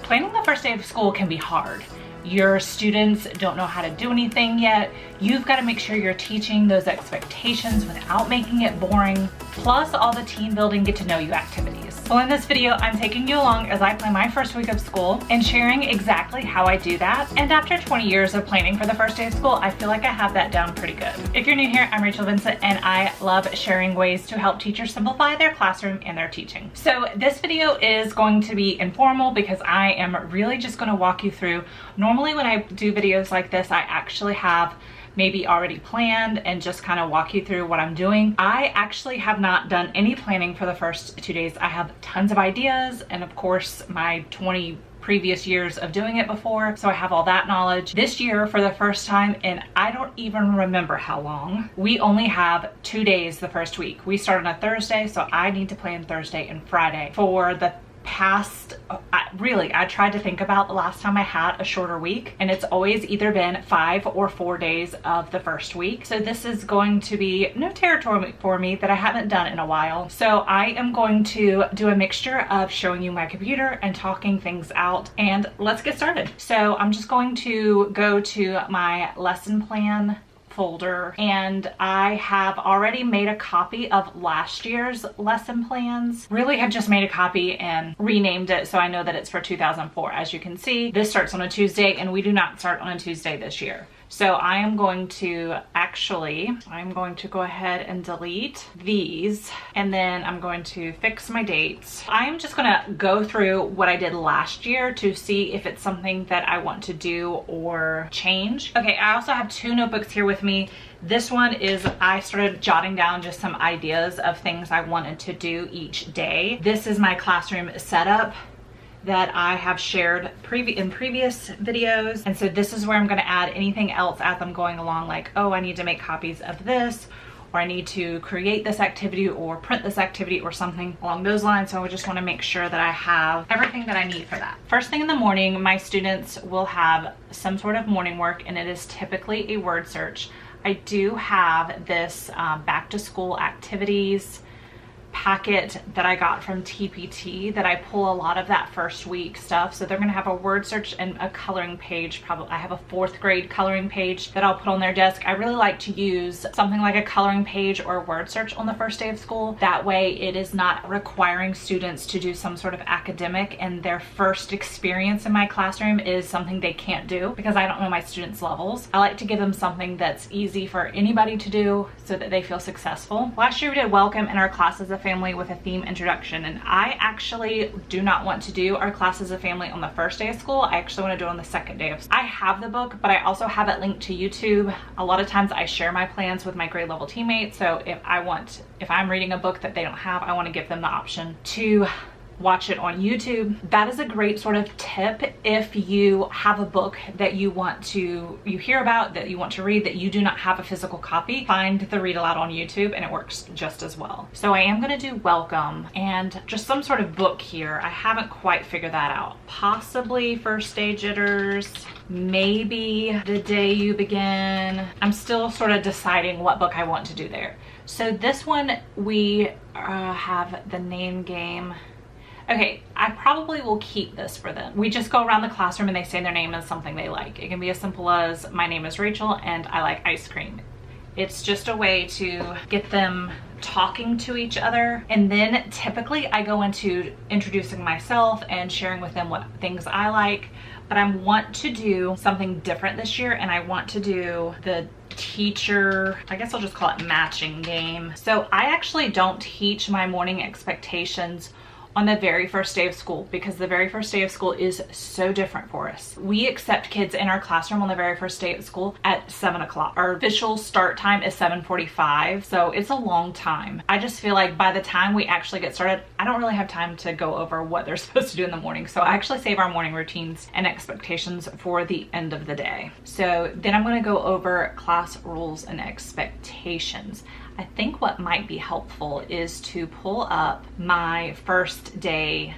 Planning the first day of school can be hard. Your students don't know how to do anything yet. You've got to make sure you're teaching those expectations without making it boring, plus all the team building get to know you activities. Well, in this video, I'm taking you along as I plan my first week of school and sharing exactly how I do that. And after 20 years of planning for the first day of school, I feel like I have that down pretty good. If you're new here, I'm Rachel Vincent, and I love sharing ways to help teachers simplify their classroom and their teaching. So this video is going to be informal because I am really just going to walk you through. Normally when I do videos like this, I actually have maybe already planned and just kind of walk you through what I'm doing. I actually have not done any planning for the first 2 days. I have tons of ideas and of course my 20 previous years of doing it before, so I have all that knowledge. This year for the first time, and I don't even remember how long, we only have 2 days the first week. We start on a Thursday, so I need to plan Thursday and Friday. For the past, I tried to think about the last time I had a shorter week, and it's always either been 5 or 4 days of the first week. So this is going to be new territory for me that I haven't done in a while. So I am going to do a mixture of showing you my computer and talking things out, and let's get started. So I'm just going to go to my lesson plan folder, and I have already made a copy of last year's lesson plans. Really have just made a copy and renamed it so I know that it's for 2004. As you can see, this starts on a Tuesday and we do not start on a Tuesday this year. So I am going to go ahead and delete these, and then I'm going to fix my dates. I'm just gonna go through what I did last year to see if it's something that I want to do or change. Okay, I also have 2 notebooks here with me. This one is, I started jotting down just some ideas of things I wanted to do each day. This is my classroom setup that I have shared in previous videos, and so this is where I'm going to add anything else as I'm going along, like, oh, I need to make copies of this, or I need to create this activity or print this activity or something along those lines. So I just want to make sure that I have everything that I need for that. First thing in the morning, my students will have some sort of morning work, and it is typically a word search. I do have this back to school activities packet that I got from TPT that I pull a lot of that first week stuff. So they're gonna have a word search and a coloring page. Probably I have a 4th grade coloring page that I'll put on their desk. I really like to use something like a coloring page or a word search on the first day of school. That way it is not requiring students to do some sort of academic, and their first experience in my classroom is something they can't do because I don't know my students' levels. I like to give them something that's easy for anybody to do so that they feel successful. Last year we did welcome in our class as a family with a theme introduction, and I actually do not want to do our class as a family on the first day of school. I actually want to do it on the second day of school. I have the book, but I also have it linked to YouTube. A lot of times I share my plans with my grade level teammates, so if I'm reading a book that they don't have, I want to give them the option to watch it on YouTube. That is a great sort of tip if you have a book that you hear about, that you want to read, that you do not have a physical copy. Find the read aloud on YouTube and it works just as well. So I am gonna do welcome and just some sort of book here. I haven't quite figured that out. Possibly first day jitters, maybe the day you begin. I'm still sort of deciding what book I want to do there. So this one we have the name game. Okay, I probably will keep this for them. We just go around the classroom and they say their name and something they like. It can be as simple as, my name is Rachel and I like ice cream. It's just a way to get them talking to each other. And then typically I go into introducing myself and sharing with them what things I like. But I want to do something different this year, and I want to do the teacher, I guess I'll just call it matching game. So I actually don't teach my morning expectations on the very first day of school, because the very first day of school is so different for us. We accept kids in our classroom on the very first day of school at 7 o'clock. Our official start time is 7:45, so it's a long time. I just feel like by the time we actually get started, I don't really have time to go over what they're supposed to do in the morning. So I actually save our morning routines and expectations for the end of the day. So then I'm gonna go over class rules and expectations. I think what might be helpful is to pull up my first day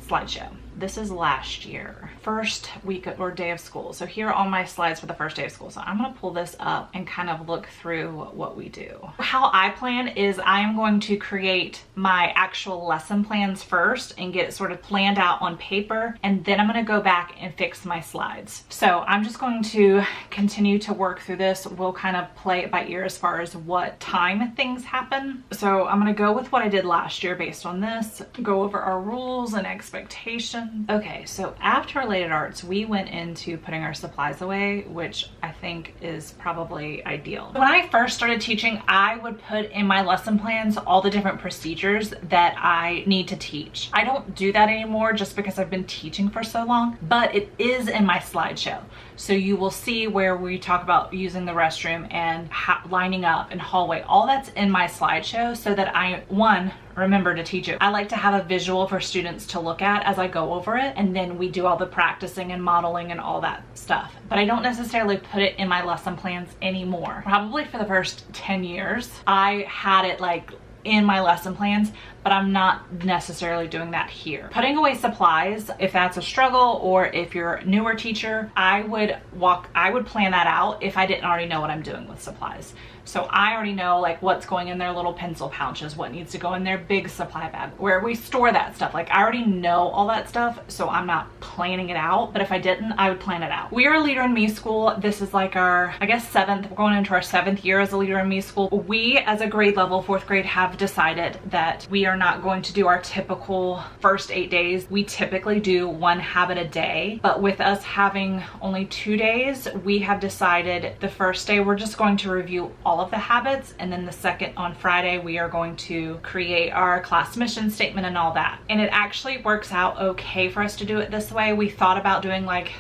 slideshow. this is last year, first week or day of school. So here are all my slides for the first day of school. So I'm gonna pull this up and kind of look through what we do. How I plan is I am going to create my actual lesson plans first and get it sort of planned out on paper, and then I'm gonna go back and fix my slides. So I'm just going to continue to work through this. We'll kind of play it by ear as far as what time things happen. So I'm gonna go with what I did last year based on this, go over our rules and expectations. Okay, so after related arts, we went into putting our supplies away, which I think is probably ideal. When I first started teaching, I would put in my lesson plans all the different procedures that I need to teach. I don't do that anymore just because I've been teaching for so long, but it is in my slideshow. So you will see where we talk about using the restroom and lining up and hallway. All that's in my slideshow so that I, one, remember to teach it. I like to have a visual for students to look at as I go over it, and then we do all the practicing and modeling and all that stuff. But I don't necessarily put it in my lesson plans anymore. Probably for the first 10 years, I had it like in my lesson plans, but I'm not necessarily doing that here. Putting away supplies, if that's a struggle or if you're a newer teacher, I would plan that out if I didn't already know what I'm doing with supplies. So I already know like what's going in their little pencil pouches, what needs to go in their big supply bag, where we store that stuff. Like I already know all that stuff, so I'm not planning it out. But if I didn't, I would plan it out. We are a Leader in Me school. This is like our, I guess, we're going into our 7th year as a Leader in Me school. We as a grade level, 4th grade, have decided that we are not going to do our typical first 8 days. We typically do 1 habit a day, but with us having only 2 days, we have decided the first day we're just going to review all of the habits, and then the second, on Friday, we are going to create our class mission statement and all that. And it actually works out okay for us to do it this way. We thought about doing like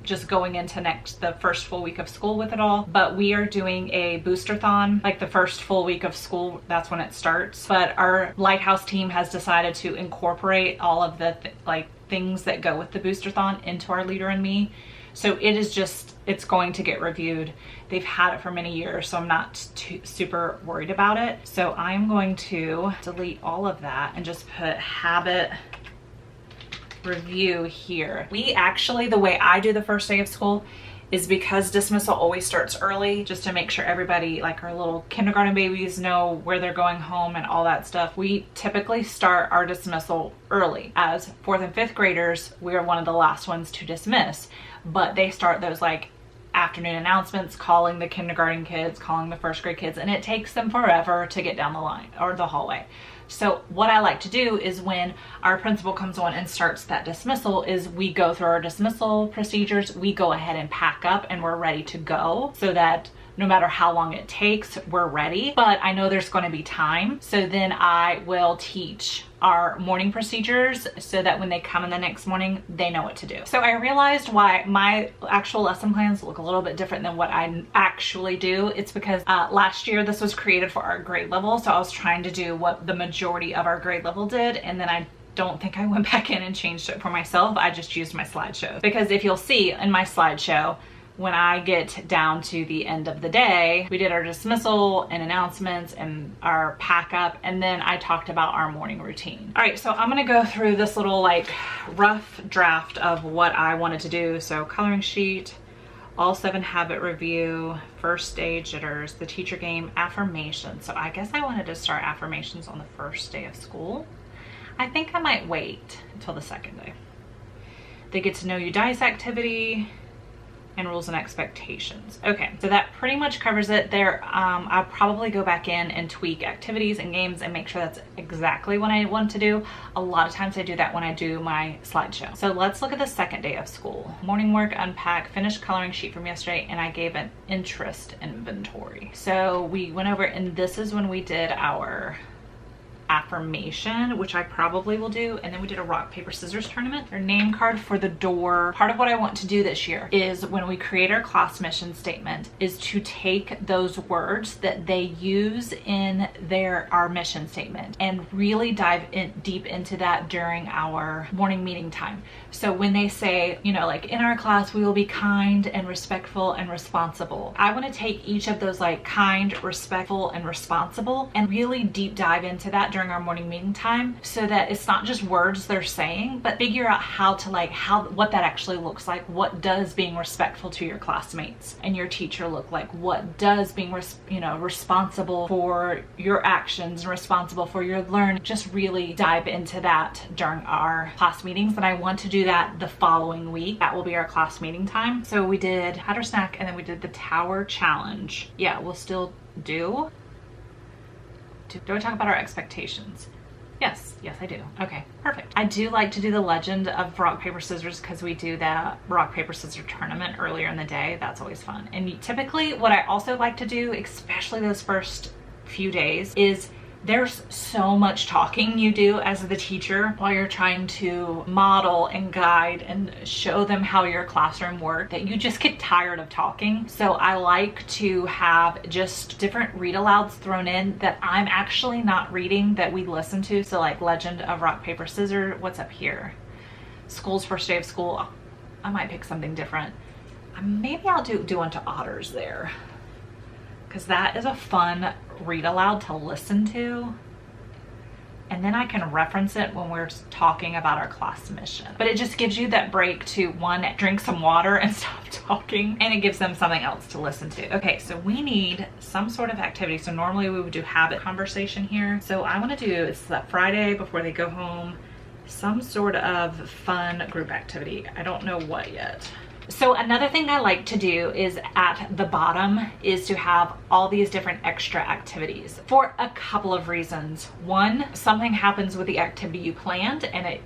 just going into the first full week of school with it all, but we are doing a booster-thon like the first full week of school. That's when it starts. But our Lighthouse team has decided to incorporate all of the things that go with the booster-thon into our Leader in Me. So it is just, it's going to get reviewed. They've had it for many years, so I'm not super worried about it. So I'm going to delete all of that and just put habit review here. We actually, the way I do the first day of school is because dismissal always starts early, just to make sure everybody, like our little kindergarten babies, know where they're going home and all that stuff. We typically start our dismissal early. As 4th and 5th graders, we are one of the last ones to dismiss, but they start those like afternoon announcements, calling the kindergarten kids, calling the 1st grade kids, and it takes them forever to get down the line or the hallway. So what I like to do is when our principal comes on and starts that dismissal is we go through our dismissal procedures, we go ahead and pack up and we're ready to go, so that no matter how long it takes, we're ready. But I know there's going to be time, so then I will teach our morning procedures so that when they come in the next morning, they know what to do. So I realized why my actual lesson plans look a little bit different than what I actually do. It's because last year this was created for our grade level, so I was trying to do what the majority of our grade level did, and then I don't think I went back in and changed it for myself. I just used my slideshow, because if you'll see in my slideshow, when I get down to the end of the day, we did our dismissal and announcements and our pack up, and then I talked about our morning routine. All right, so I'm gonna go through this little like rough draft of what I wanted to do. So coloring sheet, all 7 habit review, first day jitters, the teacher game, affirmations. So I guess I wanted to start affirmations on the first day of school. I think I might wait until the 2nd day. The get to know you dice activity, and rules and expectations. Okay, so that pretty much covers it there. I'll probably go back in and tweak activities and games and make sure that's exactly what I want to do. A lot of times I do that when I do my slideshow. So let's look at the 2nd day of school. Morning work, unpack, finished coloring sheet from yesterday, and I gave an interest inventory. So we went over, and this is when we did our affirmation, which I probably will do, and then we did a rock paper scissors tournament. Our name card for the door. Part of what I want to do this year is when we create our class mission statement is to take those words that they use in our mission statement and really dive in deep into that during our morning meeting time. So when they say, you know, like in our class, we will be kind and respectful and responsible. I want to take each of those like kind, respectful, and responsible and really deep dive into that during our morning meeting time so that it's not just words they're saying, but figure out how to what that actually looks like. What does being respectful to your classmates and your teacher look like? What does being, responsible for your actions and responsible for your learning? Just really dive into that during our class meetings. And I want to do that the following week. That will be our class meeting time. So we did had our snack and then we did the tower challenge. Yeah, we'll still do I talk about our expectations? Yes, I do. Okay, perfect. I do like to do the legend of rock, paper, scissors because we do that rock, paper, scissors tournament earlier in the day. That's always fun. And typically what I also like to do, especially those first few days, is there's so much talking you do as the teacher while you're trying to model and guide and show them how your classroom works that you just get tired of talking. So I like to have just different read alouds thrown in that I'm actually not reading that we listen to. So like Legend of Rock, Paper, Scissors. What's up here? School's first day of school. I might pick something different. Maybe I'll do one to Otters there, because that is a fun read aloud to listen to. And then I can reference it when we're talking about our class mission. But it just gives you that break to, one, drink some water and stop talking, and it gives them something else to listen to. Okay, so we need some sort of activity. So normally we would do habit conversation here. So I want to do, it's that Friday before they go home, some sort of fun group activity. I don't know what yet. So another thing I like to do is at the bottom is to have all these different extra activities for a couple of reasons. One, something happens with the activity you planned and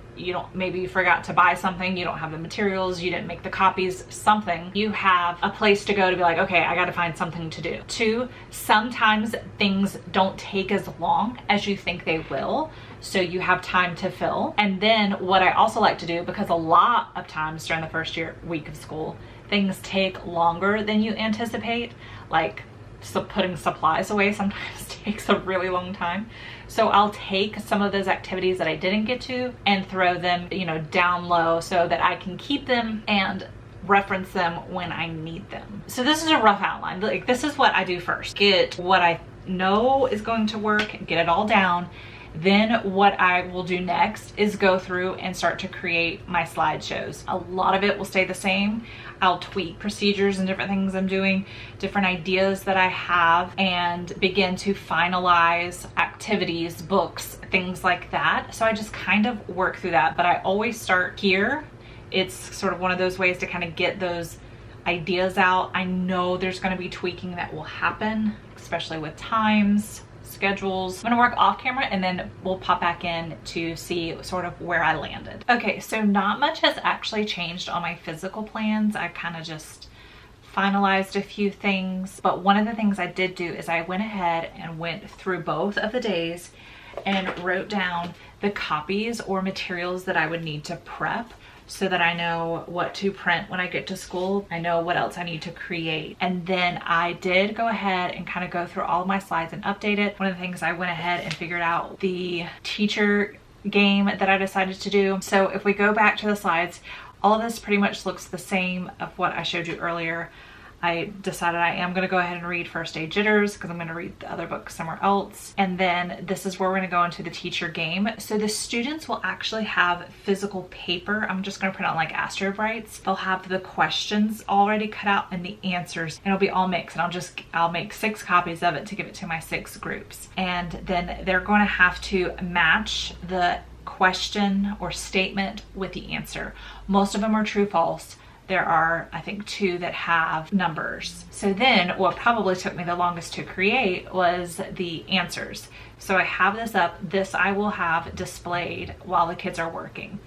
maybe you forgot to buy something, you don't have the materials, you didn't make the copies, something. You have a place to go to be like, okay, I got to find something to do. Two, sometimes things don't take as long as you think they will, so you have time to fill. And then what I also like to do, because a lot of times during the first week of school, things take longer than you anticipate, like putting supplies away sometimes takes a really long time. So I'll take some of those activities that I didn't get to and throw them, down low so that I can keep them and reference them when I need them. So this is a rough outline. Like, this is what I do first. Get what I know is going to work, get it all down. Then what I will do next is go through and start to create my slideshows. A lot of it will stay the same. I'll tweak procedures and different things I'm doing, different ideas that I have, and begin to finalize activities, books, things like that. So I just kind of work through that, but I always start here. It's sort of one of those ways to kind of get those ideas out. I know there's going to be tweaking that will happen, especially with times, schedules. I'm gonna work off camera and then we'll pop back in to see sort of where I landed. Okay, so not much has actually changed on my physical plans. I kind of just finalized a few things, but one of the things I did do is I went ahead and went through both of the days and wrote down the copies or materials that I would need to prep, so that I know what to print when I get to school. I know what else I need to create. And then I did go ahead and kind of go through all of my slides and update it. One of the things I went ahead and figured out the teacher game that I decided to do. So if we go back to the slides, all of this pretty much looks the same of what I showed you earlier. I decided I am going to go ahead and read First Day Jitters because I'm going to read the other book somewhere else. And then this is where we're going to go into the teacher game. So the students will actually have physical paper. I'm just going to print out like Astro Brights. They'll have the questions already cut out and the answers, and it'll be all mixed. And I'll make 6 copies of it to give it to my 6 groups. And then they're going to have to match the question or statement with the answer. Most of them are true, false. There are, I think, 2 that have numbers. So then what probably took me the longest to create was the answers. So I have this up. This I will have displayed while the kids are working.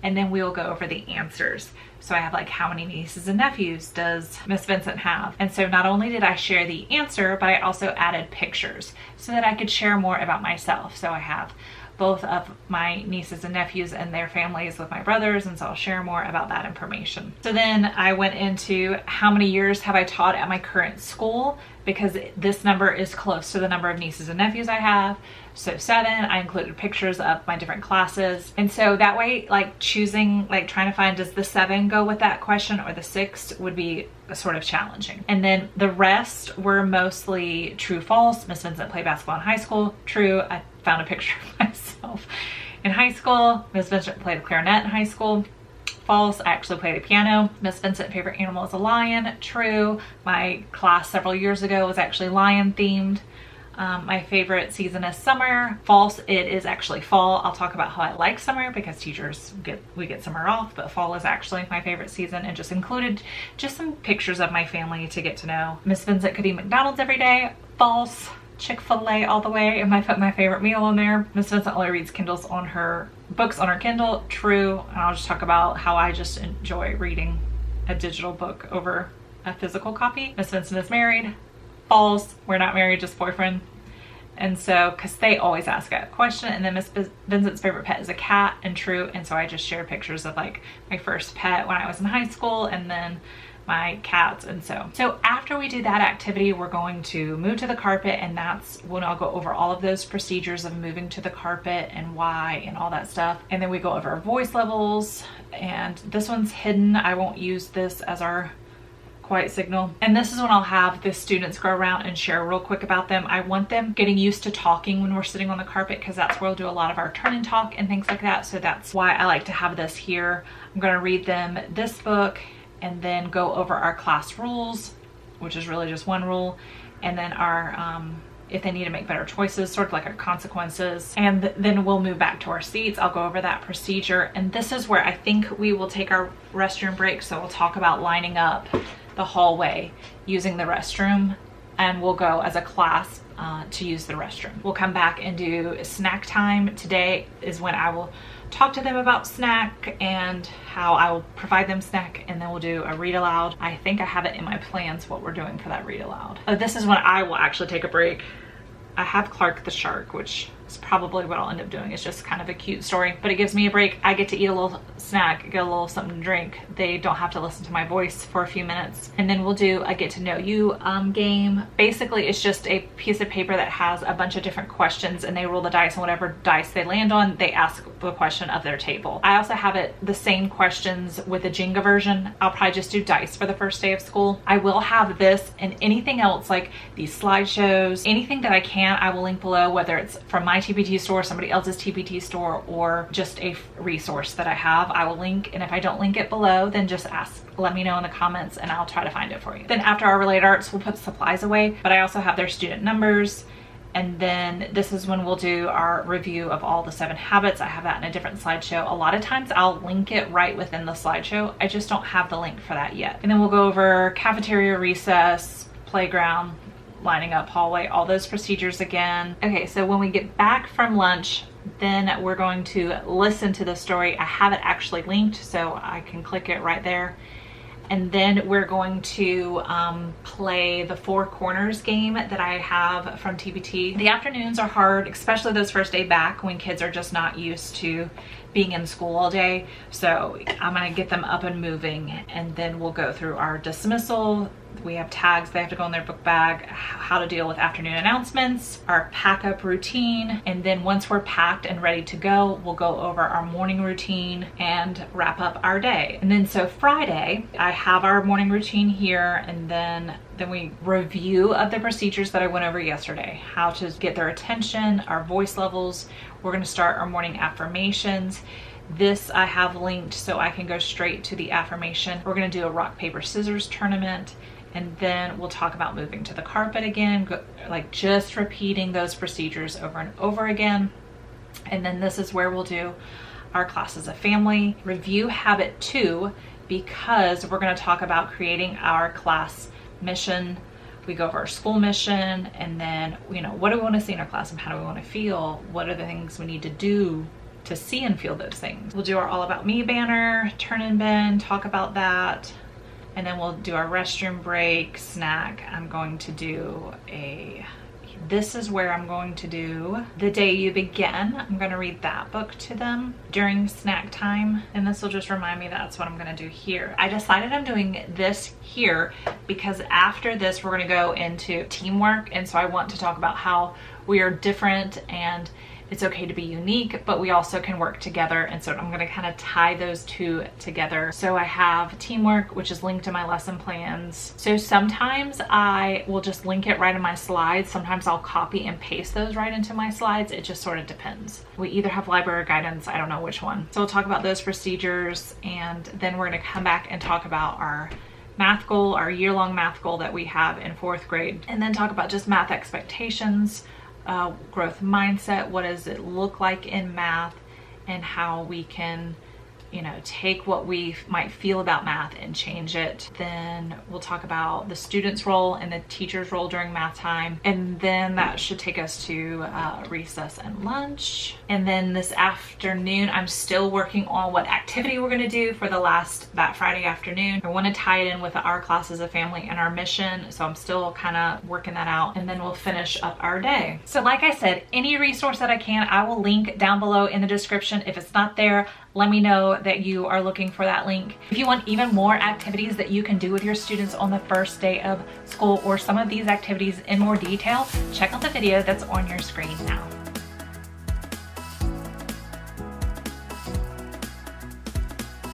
And then we'll go over the answers. So I have like, how many nieces and nephews does Miss Vincent have? And so not only did I share the answer, but I also added pictures so that I could share more about myself. So I have both of my nieces and nephews and their families with my brothers, and so I'll share more about that information. So then I went into how many years have I taught at my current school. because this number is close to the number of nieces and nephews I have. So 7, I included pictures of my different classes. And so that way, like choosing, like trying to find, does the 7 go with that question or the 6 would be sort of challenging. And then the rest were mostly true, false. Miss Vincent played basketball in high school. True, I found a picture of myself in high school. Miss Vincent played clarinet in high school. False, I actually played the piano. Miss Vincent's favorite animal is a lion. True, my class several years ago was actually lion themed. My favorite season is summer. False, it is actually fall. I'll talk about how I like summer because teachers we get summer off, but fall is actually my favorite season, and just included just some pictures of my family to get to know. Miss Vincent could eat McDonald's every day. False, Chick-fil-A all the way, and I put my favorite meal on there. Miss Vincent only reads books on her Kindle. True, and I'll just talk about how I just enjoy reading a digital book over a physical copy. Miss Vincent is married. False, we're not married, just boyfriend. And so, because they always ask that question. And then Miss Vincent's favorite pet is a cat, and true. And so I just shared pictures of like my first pet when I was in high school, and then my cats. And so after we do that activity, we're going to move to the carpet, and that's when I'll go over all of those procedures of moving to the carpet and why and all that stuff. And then we go over our voice levels, and this one's hidden. I won't use this as our quiet signal. And this is when I'll have the students go around and share real quick about them. I want them getting used to talking when we're sitting on the carpet, because that's where we'll do a lot of our turn and talk and things like that. So that's why I like to have this here. I'm going to read them this book and then go over our class rules, which is really just one rule, and then our if they need to make better choices, sort of like our consequences, and then we'll move back to our seats. I'll go over that procedure, and this is where I think we will take our restroom break. So we'll talk about lining up the hallway using the restroom, and we'll go as a class to use the restroom. We'll come back and do snack time. Today is when I will talk to them about snack and how I will provide them snack, and then we'll do a read aloud. I think I have it in my plans what we're doing for that read aloud. This is when I will actually take a break. I have Clark the shark, which is probably what I'll end up doing. It's just kind of a cute story, but it gives me a break. I get to eat a little snack, get a little something to drink. They don't have to listen to my voice for a few minutes. And then we'll do a get to know you game. Basically, it's just a piece of paper that has a bunch of different questions, and they roll the dice, and whatever dice they land on, they ask the question of their table. I also have it the same questions with a Jenga version. I'll probably just do dice for the first day of school. I will have this and anything else like these slideshows, anything that I can, I will link below, whether it's from my TPT store, somebody else's TPT store, or just a resource that I have. I will link, and if I don't link it below, then just let me know in the comments and I'll try to find it for you. Then after our related arts, we'll put supplies away, but I also have their student numbers. And then this is when we'll do our review of all the 7 habits. I have that in a different slideshow. A lot of times I'll link it right within the slideshow. I just don't have the link for that yet. And then we'll go over cafeteria, recess, playground, lining up, hallway, all those procedures again. Okay, so when we get back from lunch, then we're going to listen to the story. I have it actually linked, so I can click it right there. And then we're going to play the 4 corners game that I have from TPT. The afternoons are hard, especially those first day back when kids are just not used to being in school all day. So I'm gonna get them up and moving, and then we'll go through our dismissal. We have tags they have to go in their book bag, how to deal with afternoon announcements, our pack up routine, and then once we're packed and ready to go, we'll go over our morning routine and wrap up our day. And then so Friday, I have our morning routine here, and then we review of the procedures that I went over yesterday, how to get their attention, our voice levels. We're gonna start our morning affirmations. This I have linked so I can go straight to the affirmation. We're gonna do a rock, paper, scissors tournament, and then we'll talk about moving to the carpet again, like just repeating those procedures over and over again. And then this is where we'll do our class as a family. Review habit 2, because we're gonna talk about creating our class mission. We go over our school mission, and then, you know, what do we want to see in our class and how do we want to feel? What are the things we need to do to see and feel those things? We'll do our All About Me banner, turn and bend, talk about that. And then we'll do our restroom break, snack. I'm going to do This is where I'm going to do The Day You Begin. I'm going to read that book to them during snack time, and this will just remind me that's what I'm going to do here. I decided I'm doing this here because after this we're going to go into teamwork, and so I want to talk about how we are different and it's okay to be unique, but we also can work together. And so I'm gonna kind of tie those two together. So I have teamwork, which is linked in my lesson plans. So sometimes I will just link it right in my slides. Sometimes I'll copy and paste those right into my slides. It just sort of depends. We either have library guidance, I don't know which one. So we'll talk about those procedures, and then we're gonna come back and talk about our math goal, our year-long math goal that we have in 4th grade, and then talk about just math expectations, growth mindset, what does it look like in math, and how we can, you know, take what we might feel about math and change it. Then we'll talk about the student's role and the teacher's role during math time, and then that should take us to recess and lunch. And then this afternoon I'm still working on what activity we're going to do for that Friday afternoon. I want to tie it in with our class as a family and our mission, so I'm still kind of working that out, and then we'll finish up our day. So like I said, any resource that I can, I will link down below in the description. If it's not there, let me know that you are looking for that link. If you want even more activities that you can do with your students on the first day of school, or some of these activities in more detail, check out the video that's on your screen now.